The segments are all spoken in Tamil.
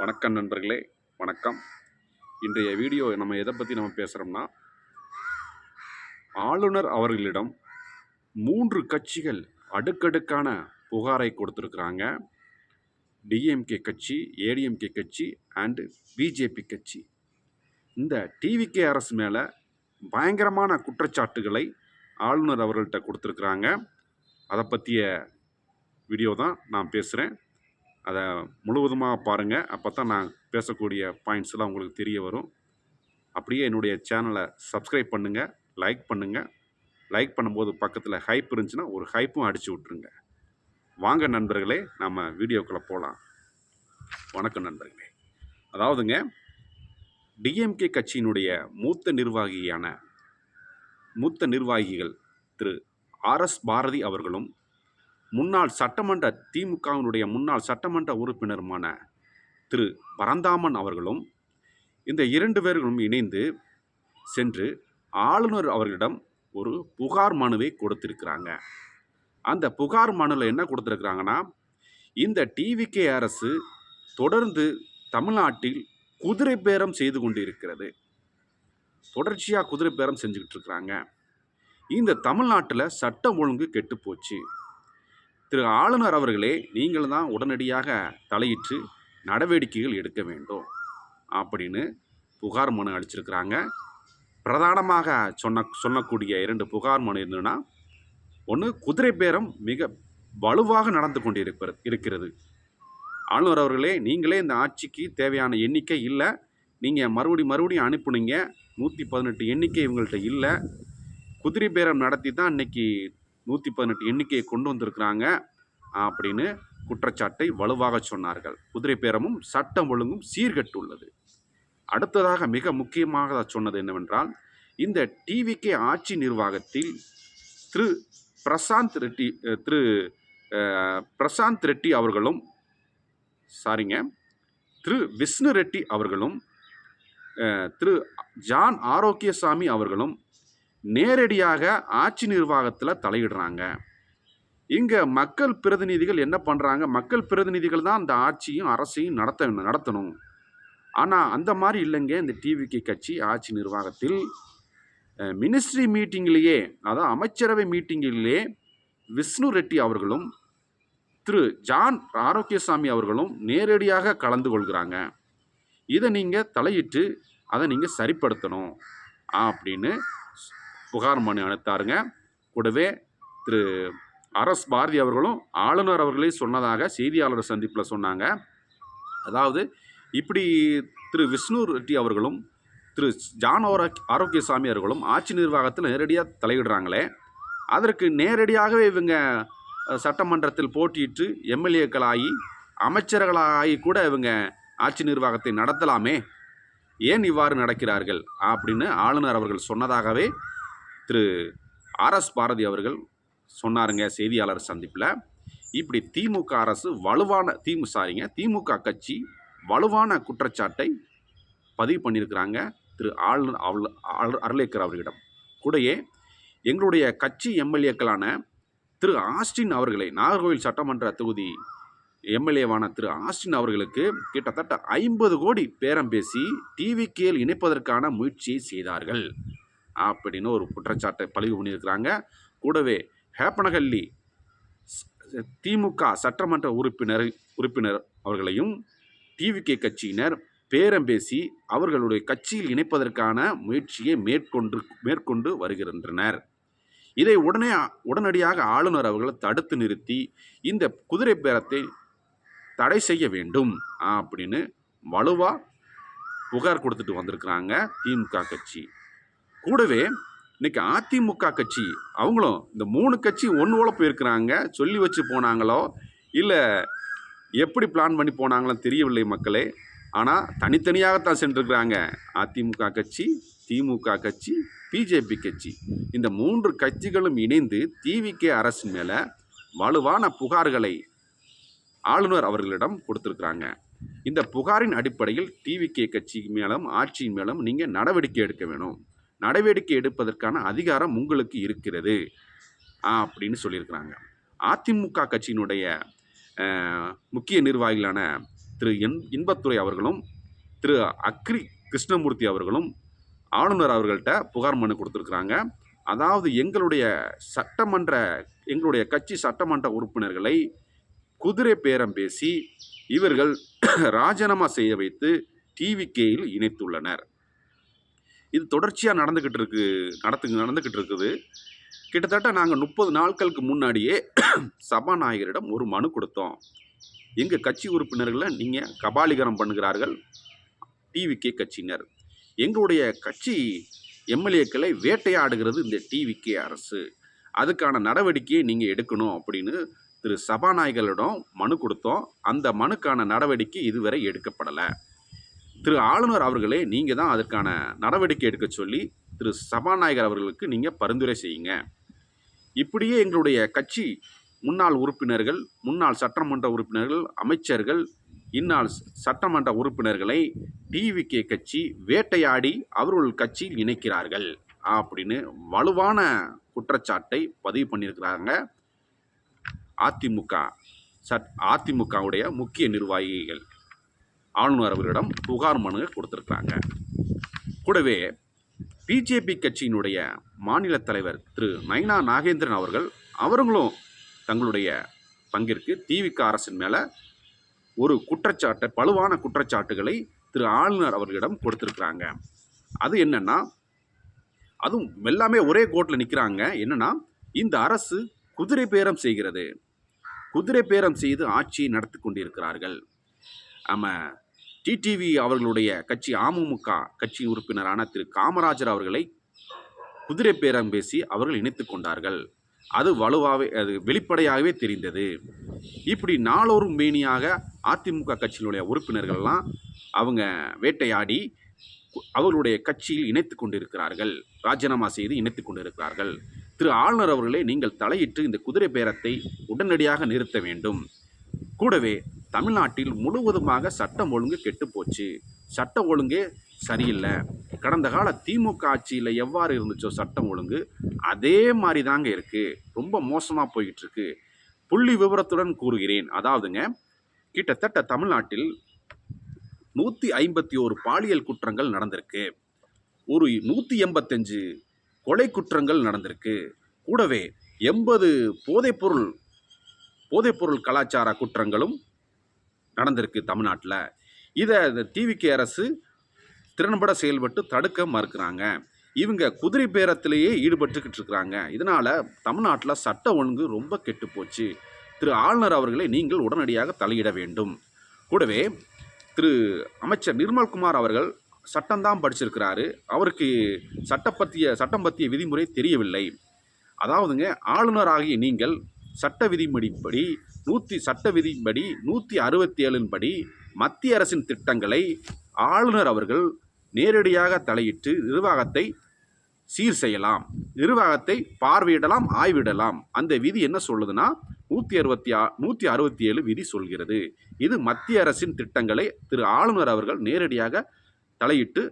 வணக்கம் நண்பர்களே, வணக்கம். இன்றைய வீடியோ நம்ம எதை பற்றி பேசுகிறோம்னா, ஆளுநர் அவர்களிடம் 3 கட்சிகள் அடுக்கடுக்கான புகாரை கொடுத்துருக்குறாங்க. டிஎம்கே கட்சி, ஏடிஎம்கே கட்சி அண்ட் பிஜேபி கட்சி. இந்த டிவிகே அரசு மேலே பயங்கரமான குற்றச்சாட்டுகளை ஆளுநர் அவர்கள்ட்ட கொடுத்துருக்குறாங்க. அதை பற்றிய வீடியோ தான் நான் பேசுகிறேன். அதை முழுவதுமாக பாருங்கள். அப்போ தான் நான் பேசக்கூடிய பாயிண்ட்ஸ்லாம் உங்களுக்கு தெரிய வரும். அப்படியே என்னுடைய சேனலை சப்ஸ்கிரைப் பண்ணுங்கள், லைக் பண்ணுங்கள். லைக் பண்ணும்போது பக்கத்தில் ஹைப் இருந்துச்சுன்னா ஒரு ஹைப்பும் அடித்து விட்ருங்க. வாங்க நண்பர்களே, நம்ம வீடியோக்குள்ளே போகலாம். வணக்கம் நண்பர்களே. அதாவதுங்க, டிஎம்கே கட்சியினுடைய மூத்த நிர்வாகிகள் திரு ஆர்எஸ் பாரதி அவர்களும் முன்னாள் சட்டமன்ற திமுகவினுடைய முன்னாள் சட்டமன்ற உறுப்பினருமான திரு பரந்தாமன் அவர்களும் இந்த 2 பேர்களும் இணைந்து சென்று ஆளுநர் அவர்களிடம் ஒரு புகார் மனுவை கொடுத்திருக்கிறாங்க. அந்த புகார் மனுவில் என்ன கொடுத்துருக்குறாங்கன்னா, இந்த டிவிகே அரசு தொடர்ந்து தமிழ்நாட்டில் குதிரை பேரம் செய்து கொண்டு இருக்கிறது. தொடர்ச்சியாக குதிரை பேரம் செஞ்சுக்கிட்டு இருக்கிறாங்க. இந்த தமிழ்நாட்டில் சட்டம் ஒழுங்கு கெட்டு போச்சு. திரு ஆளுநர் அவர்களே, நீங்கள் தான் உடனடியாக தலையிட்டு நடவடிக்கைகள் எடுக்க வேண்டும் அப்படின்னு புகார் மனு அளிச்சிருக்கிறாங்க. பிரதானமாக சொல்லக்கூடிய 2 புகார் மனு என்னன்னா, ஒன்று, குதிரை பேரம் மிக வலுவாக நடந்து கொண்டு இருக்கிறது. ஆளுநர் அவர்களே, நீங்களே இந்த ஆட்சிக்கு தேவையான எண்ணிக்கை இல்லை, நீங்கள் மறுபடியும் அனுப்புனீங்க. 118 எண்ணிக்கை இவங்கள்ட்ட இல்லை. குதிரை பேரம் நடத்தி தான் இன்னைக்கு 118 எண்ணிக்கையை கொண்டு வந்திருக்கிறாங்க அப்படின்னு குற்றச்சாட்டை வலுவாக சொன்னார்கள். குதிரை பேரமும் சட்டம் ஒழுங்கும் சீர்கெட்டுள்ளது. அடுத்ததாக மிக முக்கியமாக சொன்னது என்னவென்றால், இந்த டிவிகே ஆட்சி நிர்வாகத்தில் திரு பிரசாந்த் ரெட்டி அவர்களும் திரு விஷ்ணு ரெட்டி அவர்களும் திரு ஜான் ஆரோக்கியசாமி அவர்களும் நேரடியாக ஆட்சி நிர்வாகத்தில் தலையிடுறாங்க. இங்கே மக்கள் பிரதிநிதிகள் என்ன பண்ணுறாங்க? மக்கள் பிரதிநிதிகள் தான் அந்த ஆட்சியும் அரசையும் நடத்தணும். ஆனால் அந்த மாதிரி இல்லைங்க. இந்த டிவிகே கட்சி ஆட்சி நிர்வாகத்தில் மினிஸ்ட்ரி மீட்டிங்கிலேயே, அதாவது அமைச்சரவை மீட்டிங்கிலேயே விஷ்ணு ரெட்டி அவர்களும் திரு ஜான் ஆரோக்கியசாமி அவர்களும் நேரடியாக கலந்து கொள்கிறாங்க. இதை நீங்கள் தலையிட்டு அதை நீங்கள் சரிப்படுத்தணும் அப்படின்னு புகார் மனு அளித்தாருங்க. கூடவே திரு ஆர்எஸ் பாரதி அவர்களும் ஆளுநர் அவர்களே சொன்னதாக செய்தியாளர் சந்திப்பில் சொன்னாங்க. அதாவது, இப்படி திரு விஷ்ணு ரெட்டி அவர்களும் திரு ஜான் ஆரோக்கியசாமி அவர்களும் ஆட்சி நிர்வாகத்தில் நேரடியாக தலையிடுறாங்களே, அதற்கு நேரடியாகவே இவங்க சட்டமன்றத்தில் போட்டியிட்டு எம்எல்ஏக்களாகி அமைச்சர்களாகி கூட இவங்க ஆட்சி நிர்வாகத்தை நடத்தலாமே, ஏன் இவ்வாறு நடக்கிறார்கள் அப்படின்னு ஆளுநர் அவர்கள் சொன்னதாகவே திரு ஆர்எஸ் பாரதி அவர்கள் சொன்னாருங்க செய்தியாளர் சந்திப்பில். இப்படி திமுக கட்சி வலுவான குற்றச்சாட்டை பதிவு பண்ணியிருக்கிறாங்க திரு ஆளுநர் அர்லேக்கர் அவர்களிடம். கூடயே எங்களுடைய கட்சி எம்எல்ஏக்களான திரு ஆஸ்டின் அவர்களை, நாகர்கோவில் சட்டமன்ற தொகுதி எம்எல்ஏவான திரு ஆஸ்டின் அவர்களுக்கு கிட்டத்தட்ட 50 கோடி பேரம் பேசி டிவிகேயில் இணைப்பதற்கான முயற்சியை செய்தார்கள் அப்படின்னு ஒரு குற்றச்சாட்டை பதிவு பண்ணியிருக்கிறாங்க. கூடவே ஹேப்பனஹள்ளி திமுக சட்டமன்ற உறுப்பினர் அவர்களையும் டிவிகே கட்சியினர் பேரம் பேசி அவர்களுடைய கட்சியில் இணைப்பதற்கான முயற்சியை மேற்கொண்டு வருகின்றனர். இதை உடனடியாக ஆளுநர் அவர்கள் தடுத்து நிறுத்தி இந்த குதிரை பேரத்தை தடை செய்ய வேண்டும் அப்படின்னு வலுவாக புகார் கொடுத்துட்டு வந்திருக்கிறாங்க திமுக கட்சி. கூடவே இன்னைக்கு அதிமுக கட்சி அவங்களும் இந்த 3 கட்சி ஒன்று போயிருக்கிறாங்க. சொல்லி வச்சு போனாங்களோ இல்லை எப்படி பிளான் பண்ணி போனாங்களோ தெரியவில்லை மக்களே. ஆனால் தனித்தனியாகத்தான் சென்றிருக்கிறாங்க. அதிமுக கட்சி, திமுக கட்சி, பிஜேபி கட்சி, இந்த 3 கட்சிகளும் இணைந்து டிவிகே அரசின் மேலே வலுவான புகார்களை ஆளுநர் அவர்களிடம் கொடுத்துருக்குறாங்க. இந்த புகாரின் அடிப்படையில் டிவிகே கட்சி மேலும் ஆட்சியின் மேலும் நீங்கள் நடவடிக்கை எடுக்க வேணும். நடவடிக்கை எடுப்பதற்கான அதிகாரம் உங்களுக்கு இருக்கிறது அப்படின்னு சொல்லியிருக்கிறாங்க. அதிமுக கட்சியினுடைய முக்கிய நிர்வாகிகளான திரு இன்பத்துரை அவர்களும் திரு அக்ரி கிருஷ்ணமூர்த்தி அவர்களும் ஆளுநர் அவர்கள்ட்ட புகார் மனு கொடுத்துருக்குறாங்க. அதாவது எங்களுடைய கட்சி சட்டமன்ற உறுப்பினர்களை குதிரை பேரம் பேசி இவர்கள் ராஜினாமா செய்ய வைத்து டிவிகேயில் இணைத்துள்ளனர். இது தொடர்ச்சியாக நடந்துக்கிட்டு இருக்குது. கிட்டத்தட்ட நாங்கள் 30 நாட்களுக்கு முன்னாடியே சபாநாயகரிடம் ஒரு மனு கொடுத்தோம். எங்கள் கட்சி உறுப்பினர்களை நீங்கள் கபாலிகரம் பண்ணுகிறார்கள் டிவிகே கட்சியினர். எங்களுடைய கட்சி எம்எல்ஏக்களை வேட்டையாடுகிறது இந்த டிவிகே அரசு. அதுக்கான நடவடிக்கையை நீங்கள் எடுக்கணும் அப்படின்னு திரு சபாநாயகரிடம் மனு கொடுத்தோம். அந்த மனுக்கான நடவடிக்கை இதுவரை எடுக்கப்படலை. திரு ஆளுநர் அவர்களே நீங்கள் தான் அதற்கான நடவடிக்கை எடுக்க சொல்லி திரு சபாநாயகர் அவர்களுக்கு நீங்கள் பரிந்துரை செய்யுங்க. இப்படியே எங்களுடைய கட்சி முன்னாள் உறுப்பினர்கள், முன்னாள் சட்டமன்ற உறுப்பினர்கள், அமைச்சர்கள், இந்நாள் சட்டமன்ற உறுப்பினர்களை டிவிகே கட்சி வேட்டையாடி அவர்கள் கட்சியில் இணைக்கிறார்கள் அப்படின்னு வலுவான குற்றச்சாட்டை பதிவு பண்ணியிருக்கிறாங்க அதிமுகவுடைய முக்கிய நிர்வாகிகள். ஆளுநர் அவர்களிடம் புகார் மனு கொடுத்துருக்காங்க. கூடவே பிஜேபி கட்சியினுடைய மாநில தலைவர் திரு நைனா நாகேந்திரன் அவர்களும் தங்களுடைய பங்கிற்கு திமுக அரசின் மேலே ஒரு வலுவான குற்றச்சாட்டுகளை திரு ஆளுநர் அவர்களிடம் கொடுத்துருக்குறாங்க. அது என்னன்னா, அதுவும் எல்லாமே ஒரே கோட்டில் நிற்கிறாங்க. என்னன்னா, இந்த அரசு குதிரை பேரம் செய்கிறது, குதிரை பேரம் செய்து ஆட்சியை நடத்தி கொண்டிருக்கிறார்கள். டிடிவி அவர்களுடைய கட்சி அமமுக கட்சி உறுப்பினரான திரு காமராஜர் அவர்களை குதிரை பேரம் பேசி அவர்கள் இணைத்து கொண்டார்கள். அது வெளிப்படையாகவே தெரிந்தது. இப்படி நாளொரும் மேனியாக அதிமுக கட்சியினுடைய உறுப்பினர்கள்லாம் அவங்க வேட்டையாடி அவர்களுடைய கட்சியில் இணைத்து கொண்டிருக்கிறார்கள், ராஜினாமா செய்து இணைத்து கொண்டிருக்கிறார்கள். திரு ஆளுநர் அவர்களே நீங்கள் தலையிட்டு இந்த குதிரை பேரத்தை உடனடியாக நிறுத்த வேண்டும். கூடவே தமிழ்நாட்டில் முழுவதுமாக சட்டம் ஒழுங்கு கெட்டுப்போச்சு, சட்ட ஒழுங்கே சரியில்லை. கடந்த கால திமுக ஆட்சியில் எவ்வாறு இருந்துச்சோ சட்டம் ஒழுங்கு அதே மாதிரி தாங்க இருக்குது, ரொம்ப மோசமாக போய்கிட்டு இருக்கு. புள்ளி விவரத்துடன் கூறுகிறேன். அதாவதுங்க, கிட்டத்தட்ட தமிழ்நாட்டில் 151 பாலியல் குற்றங்கள் நடந்திருக்கு, ஒரு 185 கொலை குற்றங்கள் நடந்திருக்கு, கூடவே 80 போதைப்பொருள் கலாச்சார குற்றங்களும் நடந்திருக்கு தமிழ்நாட்டில். இதை டிவிகே அரசு திறன்பட செயல்பட்டு தடுக்க மறுக்கிறாங்க. இவங்க குதிரை பேரத்திலேயே ஈடுபட்டுக்கிட்டு இருக்கிறாங்க. இதனால் தமிழ்நாட்டில் சட்ட ஒழுங்கு ரொம்ப கெட்டு போச்சு. திரு ஆளுநர் அவர்களை நீங்கள் உடனடியாக தலையிட வேண்டும். கூடவே திரு அமைச்சர் நிர்மல்குமார் அவர்கள் சட்டம்தான் படிச்சிருக்கிறாரு, அவருக்கு சட்டம் பற்றிய விதிமுறை தெரியவில்லை. அதாவதுங்க, ஆளுநர் ஆகிய நீங்கள் சட்ட விதிப்படி 167 படி மத்திய அரசின் திட்டங்களை ஆளுநர் அவர்கள் நேரடியாக தலையிட்டு நிர்வாகத்தை சீர் செய்யலாம், நிர்வாகத்தை பார்வையிடலாம், ஆய்விடலாம். அந்த விதி என்ன சொல்லுதுன்னா 167 விதி சொல்கிறது. இது மத்திய அரசின் திட்டங்களை திரு ஆளுநர் அவர்கள் நேரடியாக தலையிட்டு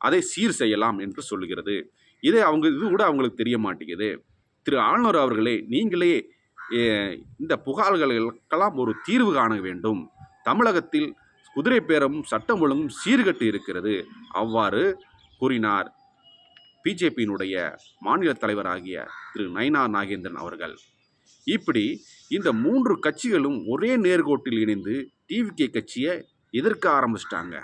அதை சீர் செய்யலாம் என்று சொல்லுகிறது. இது கூட அவங்களுக்கு தெரிய மாட்டேங்குது. திரு ஆளுநர் அவர்களே நீங்களே இந்த புகார்களுக்கெல்லாம் ஒரு தீர்வு காண வேண்டும். தமிழகத்தில் குதிரை பேரமும் சட்டம் ஒழுங்கும் சீர்கட்டு இருக்கிறது, அவ்வாறு கூறினார் பிஜேபியினுடைய மாநில தலைவராகிய திரு நைனா நாகேந்திரன் அவர்கள். இப்படி இந்த 3 கட்சிகளும் ஒரே நேர்கோட்டில் இணைந்து டிவிகே கட்சியை எதிர்க்க ஆரம்பிச்சிட்டாங்க.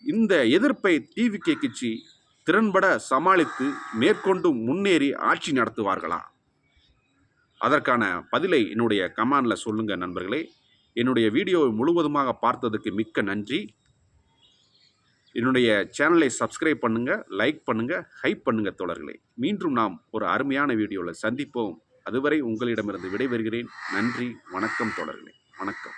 இந்த எதிர்ப்பை டிவிகே கட்சி திறன்பட சமாளித்து மேற்கொண்டு முன்னேறி ஆட்சி நடத்துவார்களா? அதற்கான பதிலை என்னுடைய கமெண்டில் சொல்லுங்கள் நண்பர்களே. என்னுடைய வீடியோவை முழுவதுமாக பார்த்ததுக்கு மிக்க நன்றி. என்னுடைய சேனலை சப்ஸ்கிரைப் பண்ணுங்கள், லைக் பண்ணுங்கள், ஹைப் பண்ணுங்கள் தோழர்களே. மீண்டும் நாம் ஒரு அருமையான வீடியோவில் சந்திப்போம். அதுவரை உங்களிடமிருந்து விடைபெறுகிறேன். நன்றி, வணக்கம் தோழர்களே. வணக்கம்.